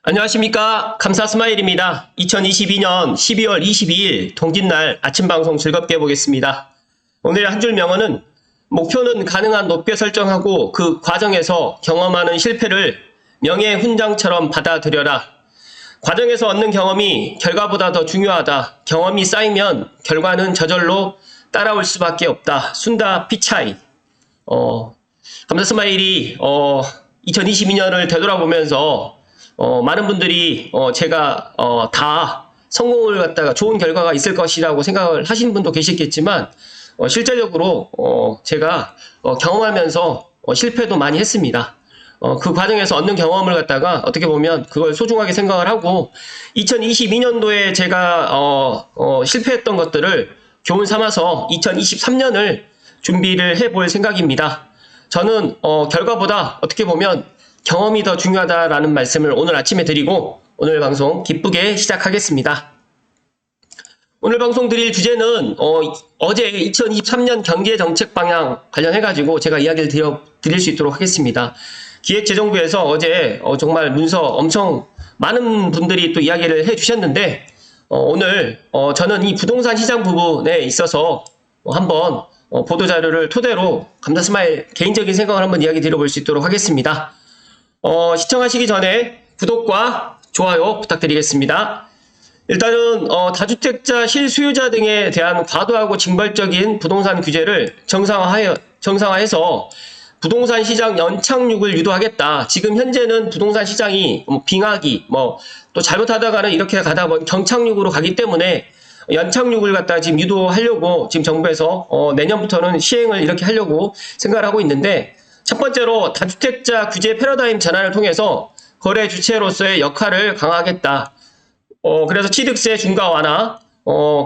안녕하십니까. 감사스마일입니다. 2022년 12월 22일 동짓날 아침 방송 즐겁게 보겠습니다. 오늘 한 줄 명언은 목표는 가능한 높게 설정하고 그 과정에서 경험하는 실패를 명예 훈장처럼 받아들여라. 과정에서 얻는 경험이 결과보다 더 중요하다. 경험이 쌓이면 결과는 저절로 따라올 수밖에 없다. 순다 피차이. 감사스마일이 2022년을 되돌아보면서 많은 분들이 제가 다 성공을 갖다가 좋은 결과가 있을 것이라고 생각을 하시는 분도 계시겠지만 실제적으로 제가 경험하면서 실패도 많이 했습니다. 그 과정에서 얻는 경험을 갖다가 어떻게 보면 그걸 소중하게 생각을 하고 2022년도에 제가 실패했던 것들을 교훈 삼아서 2023년을 준비를 해볼 생각입니다. 저는 결과보다 어떻게 보면 경험이 더 중요하다라는 말씀을 오늘 아침에 드리고 오늘 방송 기쁘게 시작하겠습니다. 오늘 방송 드릴 주제는 어제 2023년 경제정책 방향 관련해가지고 제가 이야기를 드릴 수 있도록 하겠습니다. 기획재정부에서 어제 정말 문서 엄청 많은 분들이 또 이야기를 해주셨는데 오늘 저는 이 부동산 시장 부분에 있어서 한번 보도자료를 토대로 감사스마일 개인적인 생각을 한번 이야기 드려볼 수 있도록 하겠습니다. 시청하시기 전에 구독과 좋아요 부탁드리겠습니다. 일단은 다주택자 실수요자 등에 대한 과도하고 징벌적인 부동산 규제를 정상화해서 부동산 시장 연착륙을 유도하겠다. 지금 현재는 부동산 시장이 빙하기 또 잘못하다가는 이렇게 가다 보면 경착륙으로 가기 때문에 연착륙을 갖다 지금 유도하려고 지금 정부에서 내년부터는 시행을 이렇게 하려고 생각을 하고 있는데, 첫 번째로 다주택자 규제 패러다임 전환을 통해서 거래 주체로서의 역할을 강화하겠다. 그래서 취득세 중과 완화,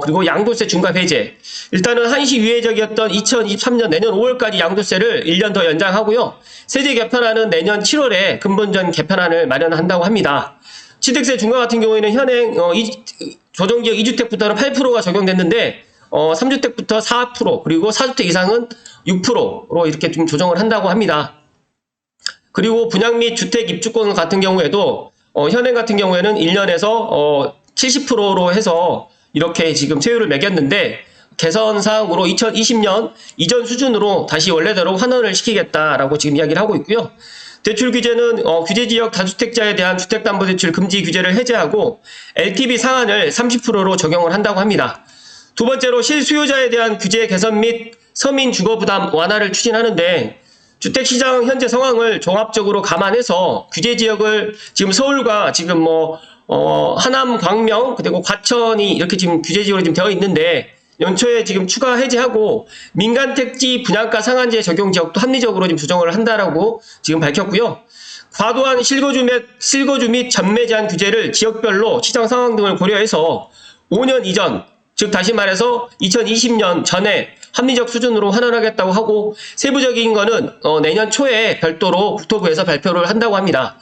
그리고 양도세 중과 배제. 일단은 한시 유예적이었던 2023년 내년 5월까지 양도세를 1년 더 연장하고요. 세제 개편안은 내년 7월에 근본전 개편안을 마련한다고 합니다. 취득세 중과 같은 경우에는 현행 조정지역 2주택부터는 8%가 적용됐는데 3주택부터 4%, 그리고 4주택 이상은 6%로 이렇게 좀 조정을 한다고 합니다. 그리고 분양 및 주택 입주권 같은 경우에도 현행 같은 경우에는 1년에서 70%로 해서 이렇게 지금 세율을 매겼는데, 개선 사항으로 2020년 이전 수준으로 다시 원래대로 환원을 시키겠다라고 지금 이야기를 하고 있고요. 대출 규제는 규제지역 다주택자에 대한 주택담보대출 금지 규제를 해제하고 LTV 상한을 30%로 적용을 한다고 합니다. 두 번째로 실수요자에 대한 규제 개선 및 서민 주거 부담 완화를 추진하는데, 주택시장 현재 상황을 종합적으로 감안해서 규제 지역을 지금 서울과 지금 하남, 광명, 그리고 과천이 이렇게 지금 규제 지역으로 지금 되어 있는데, 연초에 지금 추가 해제하고 민간 택지 분양가 상한제 적용 지역도 합리적으로 지금 조정을 한다라고 지금 밝혔고요. 과도한 실거주 및 전매 제한 규제를 지역별로 시장 상황 등을 고려해서 5년 이전, 즉 다시 말해서 2020년 전에 합리적 수준으로 환원하겠다고 하고, 세부적인 거는 내년 초에 별도로 국토부에서 발표를 한다고 합니다.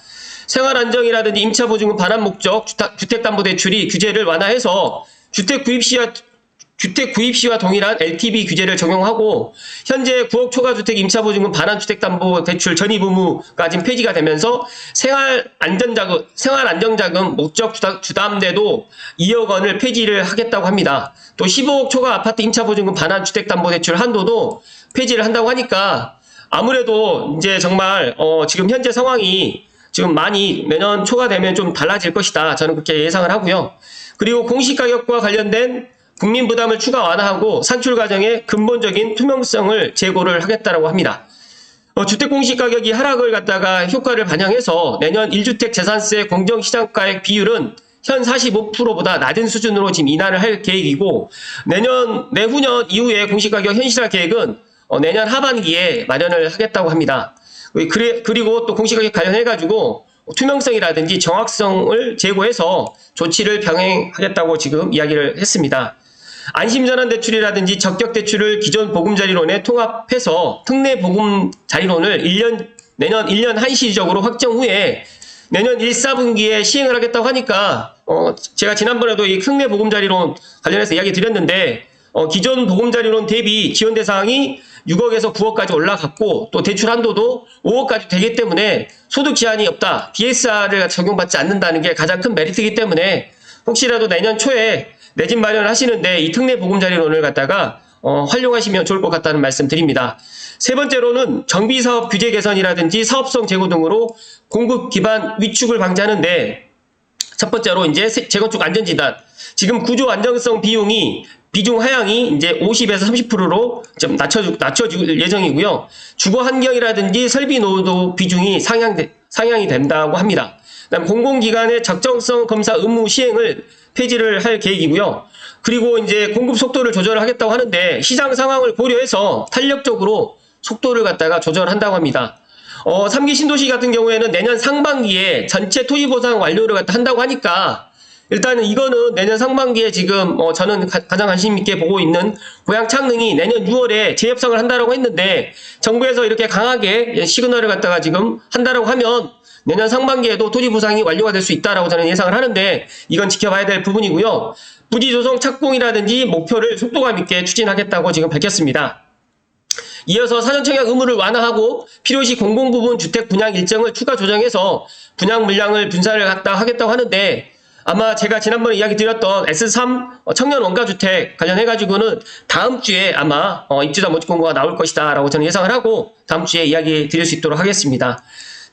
생활안정이라든지 임차보증금 반환 목적 주택담보대출이 규제를 완화해서 주택 구입 시와 동일한 LTV 규제를 적용하고, 현재 9억 초과주택 임차보증금 반환주택담보대출 전입 의무가 지금 폐지가 되면서 생활안정자금 목적 주담대도 2억 원을 폐지를 하겠다고 합니다. 또 15억 초과 아파트 임차보증금 반환주택담보대출 한도도 폐지를 한다고 하니까, 아무래도 이제 정말 지금 현재 상황이 지금 많이 내년 초가 되면 좀 달라질 것이다. 저는 그렇게 예상을 하고요. 그리고 공시가격과 관련된 국민 부담을 추가 완화하고 산출 과정의 근본적인 투명성을 제고를 하겠다라고 합니다. 주택 공시가격이 하락을 갖다가 효과를 반영해서 내년 1주택 재산세 공정시장가액 비율은 현 45%보다 낮은 수준으로 지금 인하를 할 계획이고, 내후년 이후에 공시가격 현실화 계획은 내년 하반기에 마련을 하겠다고 합니다. 그리고 또 공시가격 관련해가지고 투명성이라든지 정확성을 제고해서 조치를 병행하겠다고 지금 이야기를 했습니다. 안심전환대출이라든지 적격대출을 기존 보금자리론에 통합해서 특례 보금자리론을 내년 1년 한시적으로 확정 후에 내년 1, 4분기에 시행을 하겠다고 하니까 제가 지난번에도 이 특례 보금자리론 관련해서 이야기 드렸는데, 기존 보금자리론 대비 지원 대상이 6억에서 9억까지 올라갔고 또 대출 한도도 5억까지 되기 때문에 소득 제한이 없다. DSR을 적용받지 않는다는 게 가장 큰 메리트이기 때문에 혹시라도 내년 초에 내 집 마련하시는데 이 특례 보금자리론을 갖다가 활용하시면 좋을 것 같다는 말씀 드립니다. 세 번째로는 정비사업 규제 개선이라든지 사업성 제고 등으로 공급 기반 위축을 방지하는데 첫 번째로 이제 재건축 안전진단. 지금 구조 안정성 비중 하향이 이제 50에서 30%로 좀 낮춰질 예정이고요. 주거 환경이라든지 설비 노후 비중이 상향이 된다고 합니다. 그다음 공공기관의 적정성 검사 의무 시행을 폐지를 할 계획이고요. 그리고 이제 공급 속도를 조절하겠다고 하는데 시장 상황을 고려해서 탄력적으로 속도를 갖다가 조절한다고 합니다. 3기 신도시 같은 경우에는 내년 상반기에 전체 토지 보상 완료를 갖다 한다고 하니까 일단은 이거는 내년 상반기에 지금 저는 가장 관심 있게 보고 있는 고양 창릉이 내년 6월에 재협성을 한다라고 했는데 정부에서 이렇게 강하게 시그널을 갖다가 지금 한다라고 하면 내년 상반기에도 토지 보상이 완료가 될 수 있다라고 저는 예상을 하는데 이건 지켜봐야 될 부분이고요. 부지 조성 착공이라든지 목표를 속도감 있게 추진하겠다고 지금 밝혔습니다. 이어서 사전청약 의무를 완화하고 필요시 공공부분 주택 분양 일정을 추가 조정해서 분양 물량을 분산을 하겠다고 하는데 아마 제가 지난번에 이야기 드렸던 S3 청년 원가주택 관련해가지고는 다음 주에 아마 입주자 모집 공고가 나올 것이다 라고 저는 예상을 하고 다음 주에 이야기 드릴 수 있도록 하겠습니다.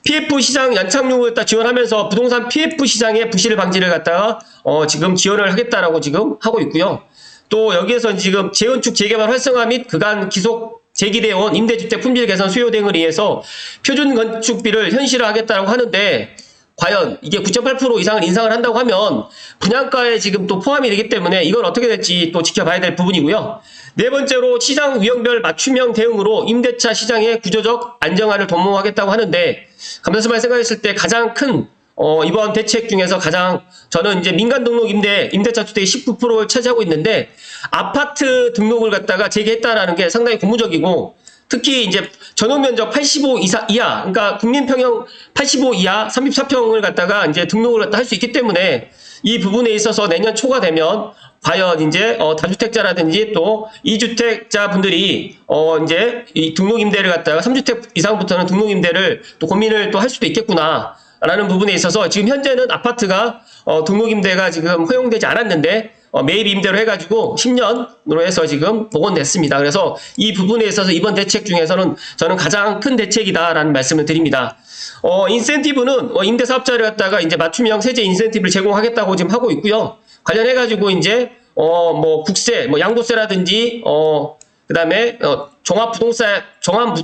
PF 시장 연착륙을 지원하면서 부동산 PF 시장의 부실 방지를 갖다가 지금 지원을 하겠다라고 지금 하고 있고요. 또 여기에서 지금 재건축 재개발 활성화 및 그간 기속 제기되어 온 임대주택 품질 개선 수요 등을 위해서 표준 건축비를 현실화하겠다고 하는데 과연 이게 9.8% 이상을 인상을 한다고 하면 분양가에 지금 또 포함이 되기 때문에 이건 어떻게 될지 또 지켜봐야 될 부분이고요. 네 번째로 시장 유형별 맞춤형 대응으로 임대차 시장의 구조적 안정화를 도모하겠다고 하는데 감사스만 생각했을 때 가장 큰 이번 대책 중에서 가장 저는 이제 민간 등록 임대차 주택이 19%를 차지하고 있는데 아파트 등록을 갖다가 재개했다라는 게 상당히 고무적이고 특히 이제 전용 면적 85 이하, 그러니까 국민평형 85 이하 34평을 갖다가 이제 등록을 갖다 할 수 있기 때문에 이 부분에 있어서 내년 초가 되면 과연 이제 다주택자라든지 또 2주택자 분들이 이제 이 등록 임대를 갖다가 3주택 이상부터는 등록 임대를 또 고민을 또 할 수도 있겠구나. 라는 부분에 있어서 지금 현재는 아파트가 등록 임대가 지금 허용되지 않았는데 매입 임대로 해가지고 10년으로 해서 지금 복원됐습니다. 그래서 이 부분에 있어서 이번 대책 중에서는 저는 가장 큰 대책이다라는 말씀을 드립니다. 인센티브는 임대사업자를 갖다가 이제 맞춤형 세제 인센티브를 제공하겠다고 지금 하고 있고요. 관련해가지고 이제 뭐 국세, 뭐 양도세라든지 그다음에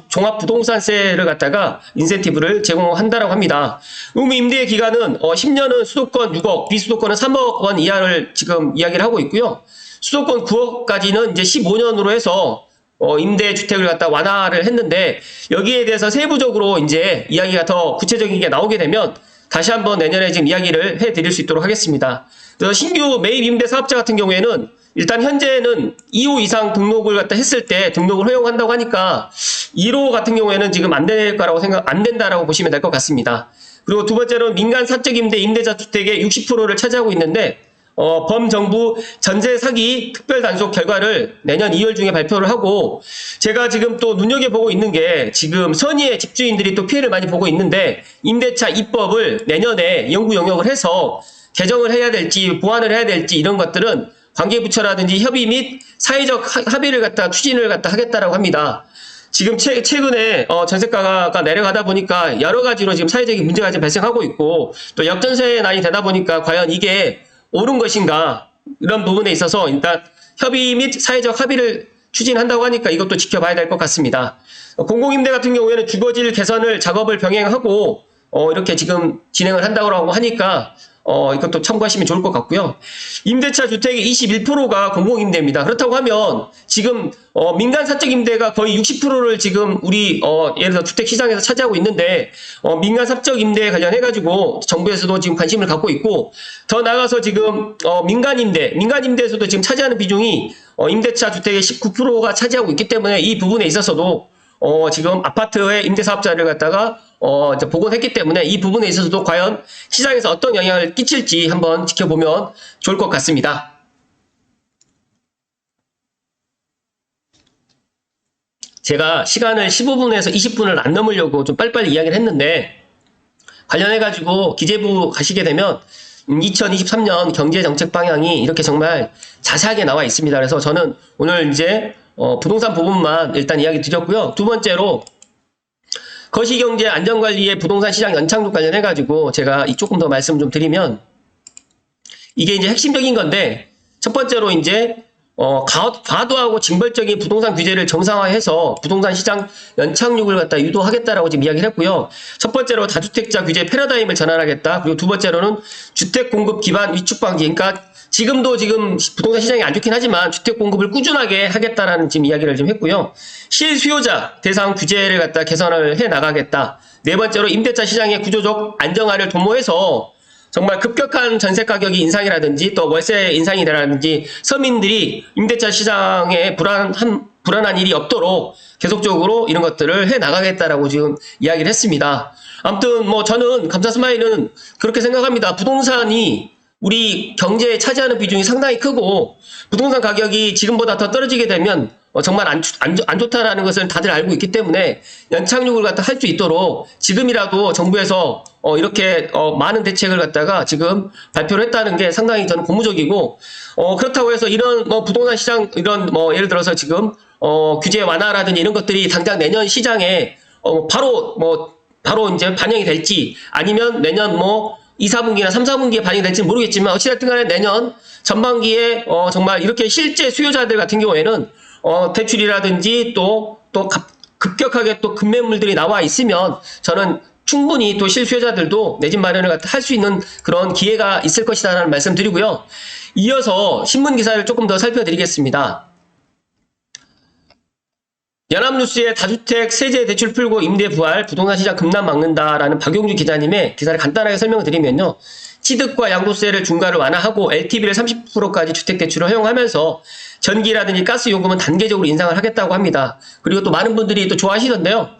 종합부동산세를 갖다가 인센티브를 제공한다라고 합니다. 의무 임대의 기간은 10년은 수도권 6억, 비수도권은 3억 원 이하를 지금 이야기를 하고 있고요. 수도권 9억까지는 이제 15년으로 해서 임대주택을 갖다 완화를 했는데 여기에 대해서 세부적으로 이제 이야기가 더 구체적인 게 나오게 되면 다시 한번 내년에 지금 이야기를 해드릴 수 있도록 하겠습니다. 그래서 신규 매입 임대 사업자 같은 경우에는 일단 현재는 2호 이상 등록을 갖다 했을 때 등록을 허용한다고 하니까 1호 같은 경우에는 지금 안 될 거라고 안 된다라고 보시면 될 것 같습니다. 그리고 두 번째로는 민간 사적 임대 임대차 주택의 60%를 차지하고 있는데 범정부 전세 사기 특별 단속 결과를 내년 2월 중에 발표를 하고 제가 지금 또 눈여겨보고 있는 게 지금 선의의 집주인들이 또 피해를 많이 보고 있는데 임대차 입법을 내년에 연구 영역을 해서 개정을 해야 될지 보완을 해야 될지 이런 것들은 관계부처라든지 협의 및 사회적 합의를 갖다 추진을 갖다 하겠다라고 합니다. 지금 최근에 전세가가 내려가다 보니까 여러 가지로 지금 사회적인 문제가 지금 발생하고 있고 또 역전세 난이 되다 보니까 과연 이게 옳은 것인가 이런 부분에 있어서 일단 협의 및 사회적 합의를 추진한다고 하니까 이것도 지켜봐야 될 것 같습니다. 공공임대 같은 경우에는 주거질 개선을 작업을 병행하고 이렇게 지금 진행을 한다고 하니까 이것도 참고하시면 좋을 것 같고요. 임대차 주택의 21%가 공공임대입니다. 그렇다고 하면 지금 민간 사적 임대가 거의 60%를 지금 우리 예를 들어 주택 시장에서 차지하고 있는데 민간 사적 임대에 관련해가지고 정부에서도 지금 관심을 갖고 있고 더 나아가서 지금 민간 임대에서도 지금 차지하는 비중이 임대차 주택의 19%가 차지하고 있기 때문에 이 부분에 있어서도 지금 아파트의 임대사업자를 갖다가 이제 복원했기 때문에 이 부분에 있어서도 과연 시장에서 어떤 영향을 끼칠지 한번 지켜보면 좋을 것 같습니다. 제가 시간을 15분에서 20분을 안 넘으려고 좀 빨리빨리 이야기를 했는데, 관련해가지고 기재부 가시게 되면 2023년 경제정책 방향이 이렇게 정말 자세하게 나와 있습니다. 그래서 저는 오늘 이제 부동산 부분만 일단 이야기 드렸고요. 두 번째로 거시경제 안전관리의 부동산 시장 연착륙 관련해가지고 제가 조금 더 말씀 좀 드리면, 이게 이제 핵심적인 건데, 첫 번째로 이제 과도하고 징벌적인 부동산 규제를 정상화해서 부동산 시장 연착륙을 갖다 유도하겠다라고 지금 이야기를 했고요. 첫 번째로 다주택자 규제 패러다임을 전환하겠다. 그리고 두 번째로는 주택 공급 기반 위축 방지. 그러니까 지금 부동산 시장이 안 좋긴 하지만 주택 공급을 꾸준하게 하겠다라는 지금 이야기를 좀 했고요. 실수요자 대상 규제를 갖다 개선을 해 나가겠다. 네 번째로 임대차 시장의 구조적 안정화를 도모해서 정말 급격한 전세 가격이 인상이라든지 또 월세 인상이라든지 서민들이 임대차 시장에 불안한 일이 없도록 계속적으로 이런 것들을 해 나가겠다라고 지금 이야기를 했습니다. 아무튼 뭐 저는 감사스마일은 그렇게 생각합니다. 부동산이 우리 경제에 차지하는 비중이 상당히 크고, 부동산 가격이 지금보다 더 떨어지게 되면 정말 안 좋다라는 것을 다들 알고 있기 때문에 연착륙을 갖다 할 수 있도록 지금이라도 정부에서 이렇게 많은 대책을 갖다가 지금 발표를 했다는 게 상당히 저는 고무적이고, 그렇다고 해서 이런 부동산 시장 이런 예를 들어서 지금 규제 완화라든지 이런 것들이 당장 내년 시장에 바로 이제 반영이 될지, 아니면 내년 2, 4분기나 3, 4분기에 반영이 될지는 모르겠지만, 어찌됐든 간에 내년 전반기에 정말 이렇게 실제 수요자들 같은 경우에는 대출이라든지 또 급격하게 또 급매물들이 나와 있으면 저는 충분히 또 실수요자들도 내 집 마련을 할 수 있는 그런 기회가 있을 것이다라는 말씀 드리고요. 이어서 신문 기사를 조금 더 살펴드리겠습니다. 연합뉴스의 다주택 세제 대출 풀고 임대 부활, 부동산 시장 급락 막는다라는 박용주 기자님의 기사를 간단하게 설명을 드리면요. 취득과 양도세를 중과를 완화하고 LTV를 30%까지 주택대출을 허용하면서 전기라든지 가스 요금은 단계적으로 인상을 하겠다고 합니다. 그리고 또 많은 분들이 또 좋아하시던데요.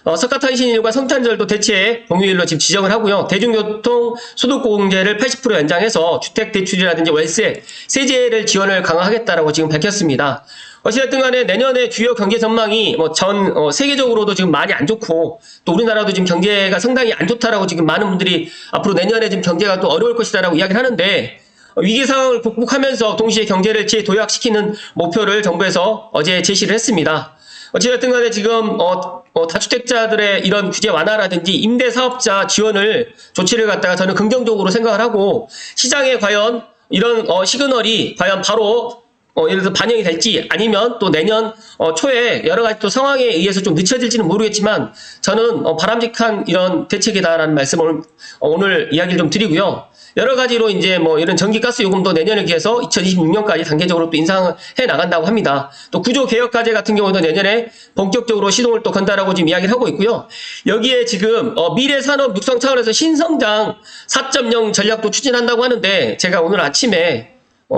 석가탄신일과 성탄절도 대체 공휴일로 지금 지정을 하고요. 대중교통 소득공제를 80% 연장해서 주택대출이라든지 월세, 세제를 지원을 강화하겠다라고 지금 밝혔습니다. 어찌됐든 간에 내년에 주요 경제 전망이 세계적으로도 지금 많이 안 좋고, 또 우리나라도 지금 경제가 상당히 안 좋다라고 지금 많은 분들이 앞으로 내년에 지금 경제가 또 어려울 것이다라고 이야기를 하는데, 위기 상황을 극복하면서 동시에 경제를 재도약시키는 목표를 정부에서 어제 제시를 했습니다. 어찌됐든 간에 지금 다주택자들의 이런 규제 완화라든지 임대사업자 지원을 조치를 갖다가 저는 긍정적으로 생각을 하고, 시장에 과연 이런 시그널이 과연 바로 예를 들어 반영이 될지, 아니면 또 내년 초에 여러 가지 또 상황에 의해서 좀 늦춰질지는 모르겠지만, 저는 바람직한 이런 대책이다라는 말씀을 오늘 이야기를 좀 드리고요. 여러 가지로 이제 이런 전기가스 요금도 내년을 기해서 2026년까지 단계적으로 또 인상을 해 나간다고 합니다. 또 구조개혁과제 같은 경우도 내년에 본격적으로 시동을 또 건다라고 지금 이야기를 하고 있고요. 여기에 지금 미래산업 육성 차원에서 신성장 4.0 전략도 추진한다고 하는데, 제가 오늘 아침에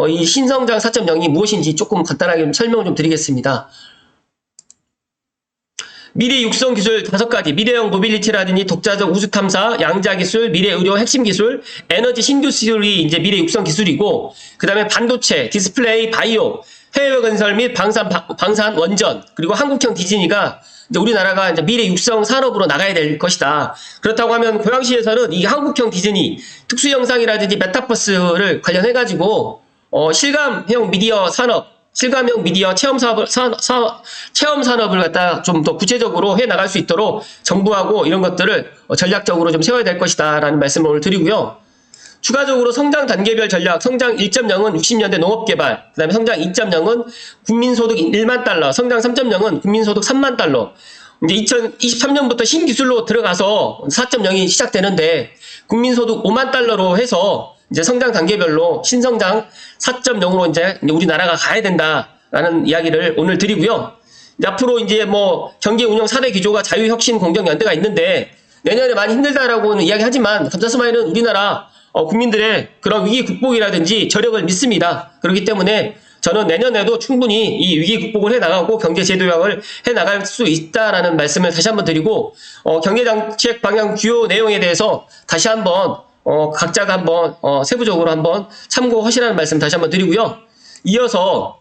이 신성장 4.0이 무엇인지 조금 간단하게 좀 설명을 좀 드리겠습니다. 미래 육성 기술 5가지, 미래형 모빌리티라든지 독자적 우주 탐사, 양자 기술, 미래 의료 핵심 기술, 에너지 신기술이 이제 미래 육성 기술이고, 그 다음에 반도체, 디스플레이, 바이오, 해외 건설 및 방산 원전, 그리고 한국형 디즈니가 이제 우리나라가 이제 미래 육성 산업으로 나가야 될 것이다. 그렇다고 하면 고양시에서는 이 한국형 디즈니, 특수 영상이라든지 메타버스를 관련해가지고 실감형 미디어 산업, 실감형 미디어 체험 산업을 갖다 좀 더 구체적으로 해 나갈 수 있도록 정부하고 이런 것들을 전략적으로 좀 세워야 될 것이다라는 말씀을 오늘 드리고요. 추가적으로 성장 단계별 전략, 성장 1.0은 60년대 농업개발, 그 다음에 성장 2.0은 국민소득 1만 달러, 성장 3.0은 국민소득 3만 달러. 이제 2023년부터 신기술로 들어가서 4.0이 시작되는데, 국민소득 5만 달러로 해서 이제 성장 단계별로 신성장 4.0으로 이제 우리나라가 가야 된다라는 이야기를 오늘 드리고요. 이제 앞으로 이제 경제 운영 4대 기조가 자유혁신 공정연대가 있는데, 내년에 많이 힘들다라고는 이야기하지만 감사스마일은 우리나라 국민들의 그런 위기 극복이라든지 저력을 믿습니다. 그렇기 때문에 저는 내년에도 충분히 이 위기 극복을 해 나가고 경제 재도약을 해 나갈 수 있다라는 말씀을 다시 한번 드리고, 경제정책 방향 주요 내용에 대해서 다시 한번 각자가 한번 세부적으로 한번 참고하시라는 말씀 다시 한번 드리고요. 이어서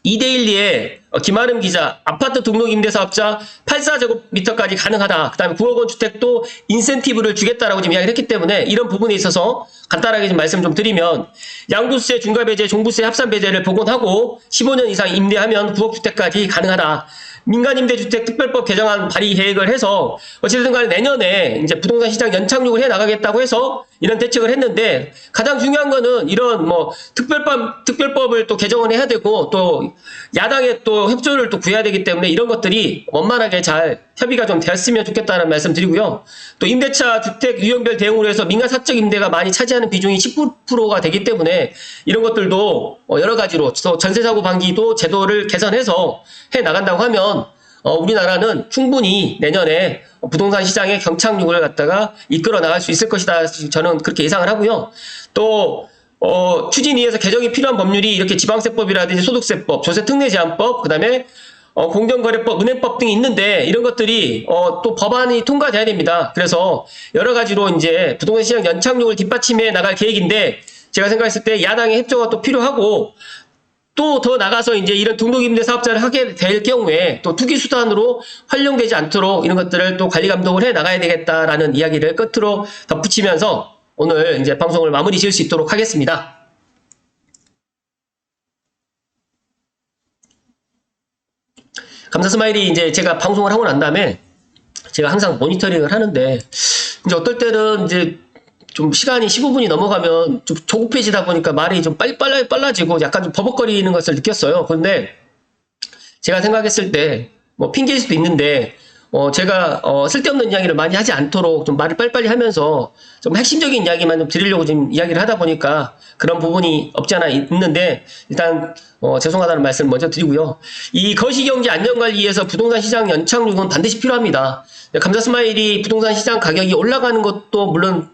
이데일리의 김아름 기자, 아파트 등록 임대사업자 84제곱미터까지 가능하다. 그 다음에 9억 원 주택도 인센티브를 주겠다라고 지금 이야기를 했기 때문에 이런 부분에 있어서 간단하게 좀 말씀 좀 드리면 양도세, 중과배제, 종부세 합산배제를 복원하고 15년 이상 임대하면 9억 주택까지 가능하다. 민간임대주택 특별법 개정안 발의 계획을 해서 어쨌든 간에 내년에 이제 부동산 시장 연착륙을 해 나가겠다고 해서 이런 대책을 했는데 가장 중요한 거는 이런 뭐 특별법을 또 개정을 해야 되고 또 야당의 또 협조를 또 구해야 되기 때문에 이런 것들이 원만하게 잘 협의가 좀 되었으면 좋겠다는 말씀 드리고요. 또 임대차 주택 유형별 대응으로 해서 민간 사적 임대가 많이 차지하는 비중이 19%가 되기 때문에 이런 것들도 여러 가지로 또 전세사고 방지도 제도를 개선해서 해 나간다고 하면 우리나라는 충분히 내년에 부동산 시장의 경착륙을 갖다가 이끌어 나갈 수 있을 것이다. 저는 그렇게 예상을 하고요. 또 추진위에서 개정이 필요한 법률이 이렇게 지방세법이라든지 소득세법, 조세특례제한법, 그다음에 공정거래법, 은행법 등이 있는데 이런 것들이 또 법안이 통과돼야 됩니다. 그래서 여러 가지로 이제 부동산 시장 연착륙을 뒷받침해 나갈 계획인데 제가 생각했을 때 야당의 협조가 또 필요하고 또 더 나가서 이제 이런 등록임대 사업자를 하게 될 경우에 또 투기 수단으로 활용되지 않도록 이런 것들을 또 관리 감독을 해 나가야 되겠다라는 이야기를 끝으로 덧붙이면서 오늘 이제 방송을 마무리 지을 수 있도록 하겠습니다. 감사 스마일이 이제 제가 방송을 하고 난 다음에 제가 항상 모니터링을 하는데 이제 어떨 때는 이제 좀 시간이 15분이 넘어가면 좀 조급해지다 보니까 말이 좀 빨라지고 약간 좀 버벅거리는 것을 느꼈어요. 그런데 제가 생각했을 때 뭐 핑계일 수도 있는데 제가 쓸데없는 이야기를 많이 하지 않도록 좀 말을 빨리빨리 하면서 좀 핵심적인 이야기만 좀 드리려고 지금 이야기를 하다 보니까 그런 부분이 없지 않아 있는데 일단 죄송하다는 말씀 먼저 드리고요. 이 거시경제 안전관리에서 부동산 시장 연착륙은 반드시 필요합니다. 감사 스마일이 부동산 시장 가격이 올라가는 것도 물론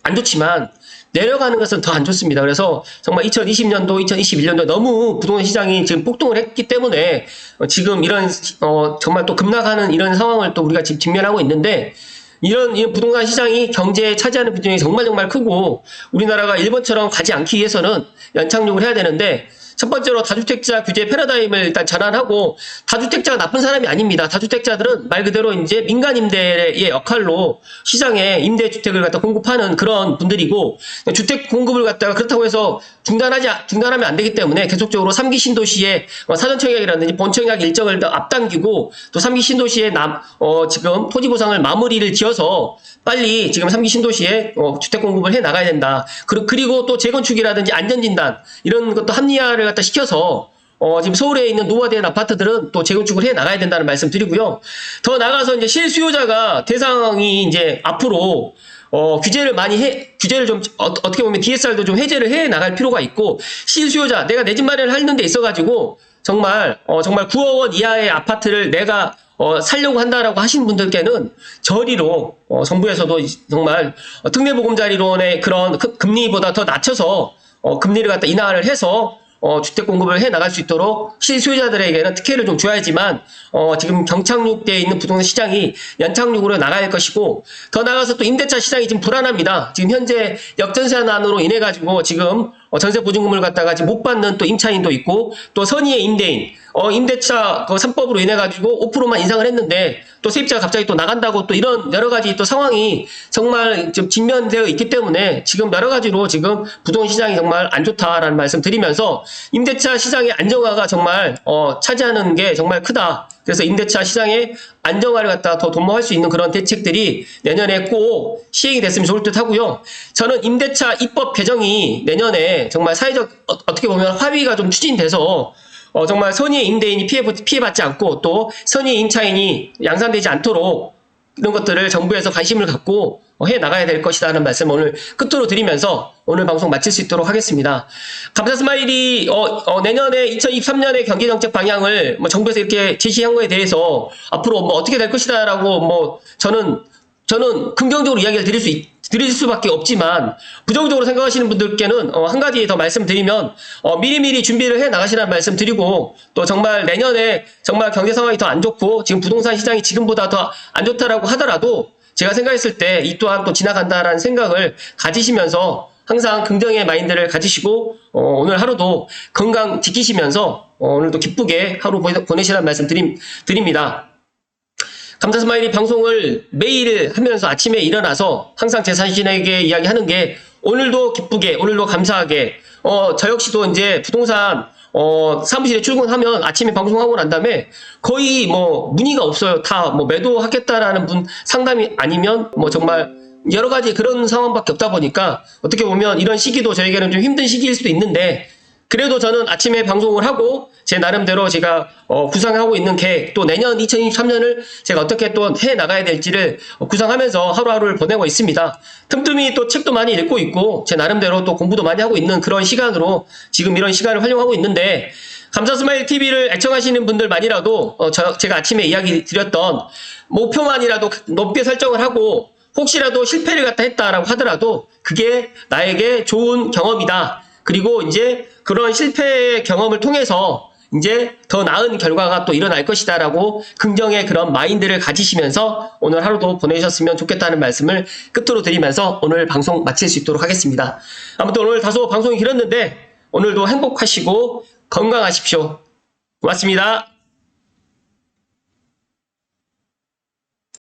안 좋지만 내려가는 것은 더 안 좋습니다. 그래서 정말 2020년도, 2021년도 너무 부동산 시장이 지금 폭등을 했기 때문에 지금 이런 정말 또 급락하는 이런 상황을 또 우리가 지금 직면하고 있는데 이런 부동산 시장이 경제에 차지하는 비중이 정말 크고 우리나라가 일본처럼 가지 않기 위해서는 연착륙을 해야 되는데 첫 번째로 다주택자 규제 패러다임을 일단 전환하고 다주택자가 나쁜 사람이 아닙니다. 다주택자들은 말 그대로 이제 민간 임대의 역할로 시장에 임대주택을 갖다 공급하는 그런 분들이고 주택 공급을 갖다가 그렇다고 해서 중단하면 안 되기 때문에 계속적으로 3기 신도시의 사전청약이라든지 본청약 일정을 앞당기고 또 3기 신도시의 지금 토지 보상을 마무리를 지어서 빨리 지금 3기 신도시에 주택 공급을 해 나가야 된다. 그리고 또 재건축이라든지 안전진단 이런 것도 합리화를 갖다 시켜서 지금 서울에 있는 노후화된 아파트들은 또 재건축을 해 나가야 된다는 말씀 드리고요. 더 나가서 이제 실수요자가 대상이 이제 앞으로 규제를 좀 어떻게 보면 DSR도 좀 해제를 해 나갈 필요가 있고 실수요자 내가 내 집 마련을 하는 데 있어가지고 정말 9억 원 이하의 아파트를 내가 살려고 한다라고 하시는 분들께는 저리로 정부에서도 정말 특례보금자리론의 그런 금리보다 더 낮춰서 금리를 갖다 인하를 해서 주택 공급을 해 나갈 수 있도록 실수요자들에게는 특혜를 좀 줘야지만 지금 경착륙되어 있는 부동산 시장이 연착륙으로 나갈 것이고 더 나아가서 또 임대차 시장이 지금 불안합니다. 지금 현재 역전세난으로 인해 가지고 지금 전세 보증금을 갖다가 지금 못 받는 또 임차인도 있고 또 선의의 임대인 임대차 그 3법으로 인해 가지고 5%만 인상을 했는데 또 세입자가 갑자기 또 나간다고 또 이런 여러 가지 또 상황이 정말 좀 직면되어 있기 때문에 지금 여러 가지로 지금 부동산 시장이 정말 안 좋다라는 말씀 드리면서 임대차 시장의 안정화가 정말 차지하는 게 정말 크다. 그래서 임대차 시장의 안정화를 갖다가 더 도모할 수 있는 그런 대책들이 내년에 꼭 시행이 됐으면 좋을 듯 하고요. 저는 임대차 입법 개정이 내년에 정말 사회적 어떻게 보면 합의가 좀 추진돼서 정말 선의의 임대인이 피해받지 않고 또 선의의 임차인이 양산되지 않도록 이런 것들을 정부에서 관심을 갖고 해 나가야 될 것이라는 말씀 오늘 끝으로 드리면서 오늘 방송 마칠 수 있도록 하겠습니다. 감사 스마일이 내년에 2023년의 경제정책 방향을 정부에서 이렇게 제시한 거에 대해서 앞으로 어떻게 될 것이다라고 저는 긍정적으로 이야기를 드릴 수밖에 없지만 부정적으로 생각하시는 분들께는 한 가지 더 말씀드리면 미리미리 준비를 해 나가시라는 말씀 드리고 또 정말 내년에 정말 경제 상황이 더 안 좋고 지금 부동산 시장이 지금보다 더 안 좋다라고 하더라도 제가 생각했을 때 이 또한 또 지나간다라는 생각을 가지시면서 항상 긍정의 마인드를 가지시고 오늘 하루도 건강 지키시면서 오늘도 기쁘게 하루 보내시라는 말씀 드립니다. 감사 스마일이 방송을 매일 하면서 아침에 일어나서 항상 제 자신에게 이야기하는 게 오늘도 기쁘게, 오늘도 감사하게, 저 역시도 이제 부동산, 사무실에 출근하면 아침에 방송하고 난 다음에 거의 뭐 문의가 없어요. 다 뭐 매도하겠다라는 분 상담이 아니면 뭐 정말 여러 가지 그런 상황밖에 없다 보니까 어떻게 보면 이런 시기도 저에게는 좀 힘든 시기일 수도 있는데 그래도 저는 아침에 방송을 하고 제 나름대로 제가 구상하고 있는 계획 또 내년 2023년을 제가 어떻게 또 해 나가야 될지를 구상하면서 하루하루를 보내고 있습니다. 틈틈이 또 책도 많이 읽고 있고 제 나름대로 또 공부도 많이 하고 있는 그런 시간으로 지금 이런 시간을 활용하고 있는데 감사 스마일 TV를 애청하시는 분들만이라도 제가 아침에 이야기 드렸던 목표만이라도 높게 설정을 하고 혹시라도 실패를 갖다 했다라고 하더라도 그게 나에게 좋은 경험이다. 그리고 이제 그런 실패 경험을 통해서 이제 더 나은 결과가 또 일어날 것이다라고 긍정의 그런 마인드를 가지시면서 오늘 하루도 보내셨으면 좋겠다는 말씀을 끝으로 드리면서 오늘 방송 마칠 수 있도록 하겠습니다. 아무튼 오늘 다소 방송이 길었는데 오늘도 행복하시고 건강하십시오. 고맙습니다.